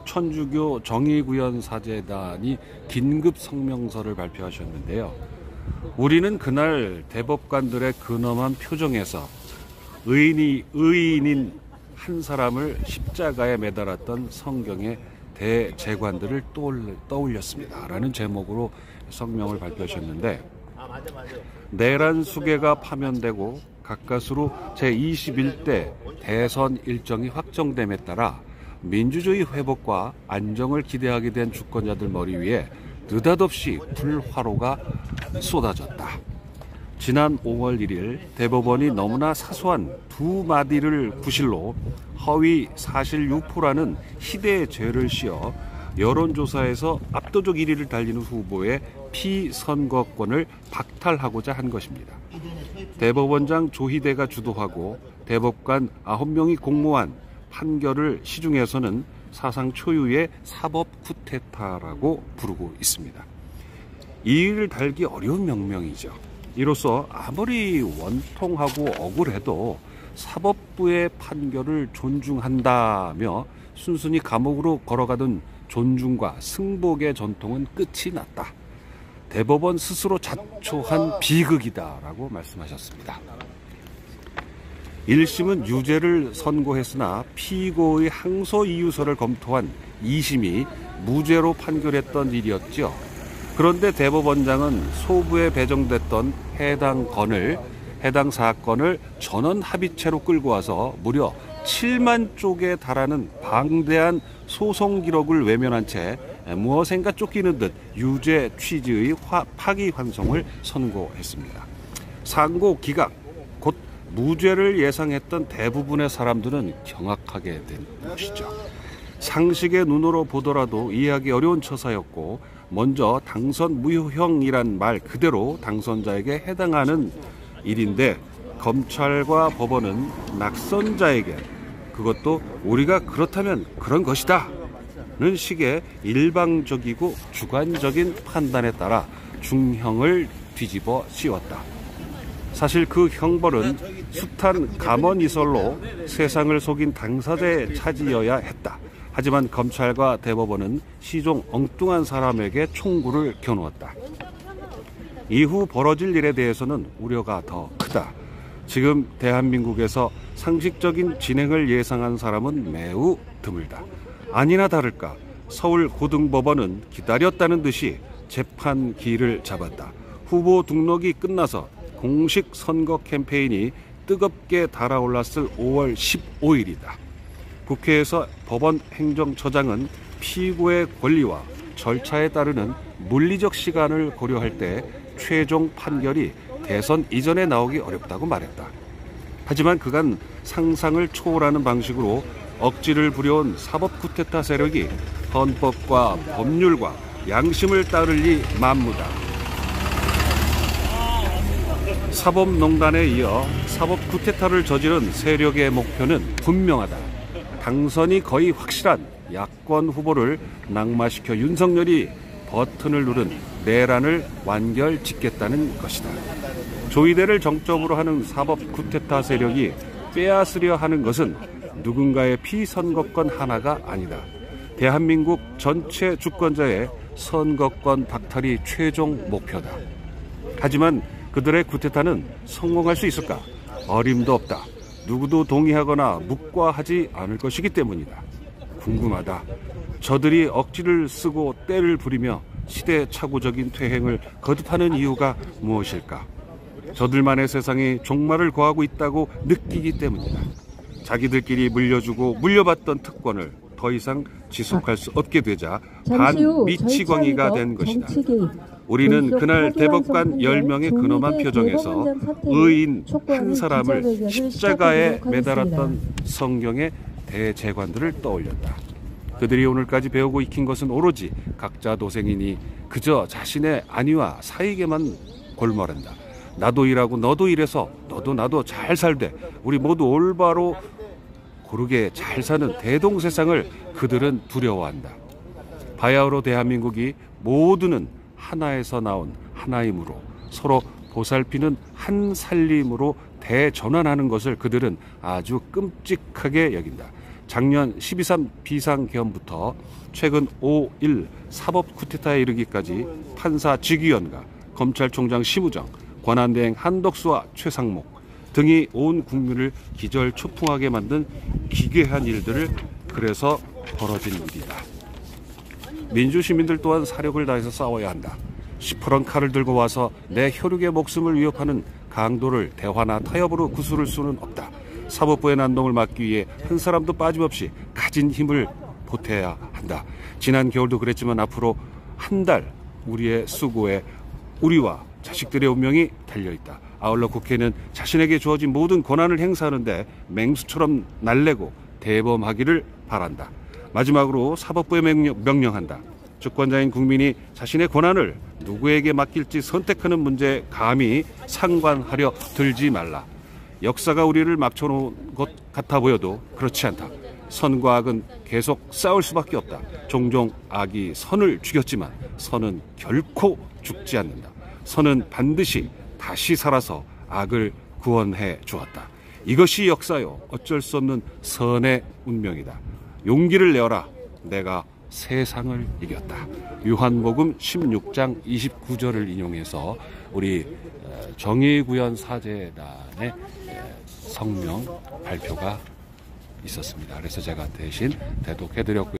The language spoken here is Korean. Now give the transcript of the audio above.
천주교 정의구현사재단이 긴급 성명서를 발표하셨는데요. 우리는 그날 대법관들의 근엄한 표정에서 의인인 한 사람을 십자가에 매달았던 성경의 대제관들을 떠올렸습니다. 라는 제목으로 성명을 발표하셨는데, 내란 수계가 파면되고 가까스로 제21대 대선 일정이 확정됨에 따라 민주주의 회복과 안정을 기대하게 된 주권자들 머리 위에 느닷없이 불화로가 쏟아졌다. 지난 5월 1일 대법원이 너무나 사소한 두 마디를 구실로 허위 사실 유포라는 희대의 죄를 씌워 여론조사에서 압도적 1위를 달리는 후보의 피선거권을 박탈하고자 한 것입니다. 대법원장 조희대가 주도하고 대법관 9명이 공모한 판결을 시중에서는 사상 초유의 사법 쿠데타라고 부르고 있습니다. 이의를 달기 어려운 명명이죠. 이로써 아무리 원통하고 억울해도 사법부의 판결을 존중한다며 순순히 감옥으로 걸어가던 존중과 승복의 전통은 끝이 났다. 대법원 스스로 자초한 비극이다라고 말씀하셨습니다. 1심은 유죄를 선고했으나 피고의 항소 이유서를 검토한 2심이 무죄로 판결했던 일이었죠. 그런데 대법원장은 소부에 배정됐던 해당 사건을 전원 합의체로 끌고 와서 무려 7만 쪽에 달하는 방대한 소송 기록을 외면한 채 무엇인가 쫓기는 듯 유죄 취지의 파기환송을 선고했습니다. 상고 기각, 곧 무죄를 예상했던 대부분의 사람들은 경악하게 된 것이죠. 상식의 눈으로 보더라도 이해하기 어려운 처사였고, 먼저 당선 무효형이란 말 그대로 당선자에게 해당하는 일인데, 검찰과 법원은 낙선자에게 그것도 우리가 그렇다면 그런 것이다 는 식의 일방적이고 주관적인 판단에 따라 중형을 뒤집어 씌웠다. 사실 그 형벌은 숱한 감언이설로 세상을 속인 당사자의 차지여야 했다. 하지만 검찰과 대법원은 시종 엉뚱한 사람에게 총구를 겨누었다. 이후 벌어질 일에 대해서는 우려가 더 크다. 지금 대한민국에서 상식적인 진행을 예상한 사람은 매우 드물다. 아니나 다를까 서울고등법원은 기다렸다는 듯이 재판기를 잡았다. 후보 등록이 끝나서 공식 선거 캠페인이 뜨겁게 달아올랐을 5월 15일이다. 국회에서 법원 행정처장은 피고의 권리와 절차에 따르는 물리적 시간을 고려할 때 최종 판결이 대선 이전에 나오기 어렵다고 말했다. 하지만 그간 상상을 초월하는 방식으로 억지를 부려온 사법 쿠데타 세력이 헌법과 법률과 양심을 따르리 만무다. 사법농단에 이어 사법 쿠데타를 저지른 세력의 목표는 분명하다. 당선이 거의 확실한 야권 후보를 낙마시켜 윤석열이 버튼을 누른 내란을 완결짓겠다는 것이다. 조희대를 정점으로 하는 사법 쿠데타 세력이 빼앗으려 하는 것은 누군가의 피선거권 하나가 아니다. 대한민국 전체 주권자의 선거권 박탈이 최종 목표다. 하지만 그들의 쿠데타는 성공할 수 있을까? 어림도 없다. 누구도 동의하거나 묵과하지 않을 것이기 때문이다. 궁금하다. 저들이 억지를 쓰고 때를 부리며 시대착오적인 퇴행을 거듭하는 이유가 무엇일까? 저들만의 세상이 종말을 거하고 있다고 느끼기 때문이다. 자기들끼리 물려주고 물려받던 특권을 더 이상 지속할 수 없게 되자 반미치광이가 된 것이다. 우리는 그날 대법관 10명의 근엄한 표정에서 의인 한 사람을 십자가에 매달았던 성경의 대제관들을 떠올렸다. 그들이 오늘까지 배우고 익힌 것은 오로지 각자 도생이니 그저 자신의 안위와 사익에만 골머른다. 나도 일하고 너도 일해서 너도 나도 잘 살되 우리 모두 올바로 고르게 잘 사는 대동세상을 그들은 두려워한다. 바야흐로 대한민국이 모두는 하나에서 나온 하나이므로 서로 보살피는 한 살림으로 대전환하는 것을 그들은 아주 끔찍하게 여긴다. 작년 12.3 비상계엄부터 최근 5.1 사법 쿠데타에 이르기까지 판사 직위원과 검찰총장 심우정, 권한대행 한덕수와 최상목 등이 온 국민을 기절초풍하게 만든 기괴한 일들을 그래서 벌어진 일이다. 민주시민들 또한 사력을 다해서 싸워야 한다. 시퍼런 칼을 들고 와서 내 혈육의 목숨을 위협하는 강도를 대화나 타협으로 구슬을 수는 없다. 사법부의 난동을 막기 위해 한 사람도 빠짐없이 가진 힘을 보태야 한다. 지난 겨울도 그랬지만 앞으로 한 달 우리의 수고에 우리와 자식들의 운명이 달려있다. 아울러 국회는 자신에게 주어진 모든 권한을 행사하는데 맹수처럼 날래고 대범하기를 바란다. 마지막으로 사법부에 명령한다. 주권자인 국민이 자신의 권한을 누구에게 맡길지 선택하는 문제에 감히 상관하려 들지 말라. 역사가 우리를 막혀놓은 것 같아 보여도 그렇지 않다. 선과 악은 계속 싸울 수밖에 없다. 종종 악이 선을 죽였지만 선은 결코 죽지 않는다. 선은 반드시 다시 살아서 악을 구원해 주었다. 이것이 역사요. 어쩔 수 없는 선의 운명이다. 용기를 내어라. 내가 세상을 이겼다. 요한복음 16장 29절을 인용해서 우리 정의구현 사제단의 성명 발표가 있었습니다. 그래서 제가 대신 대독해드렸고요.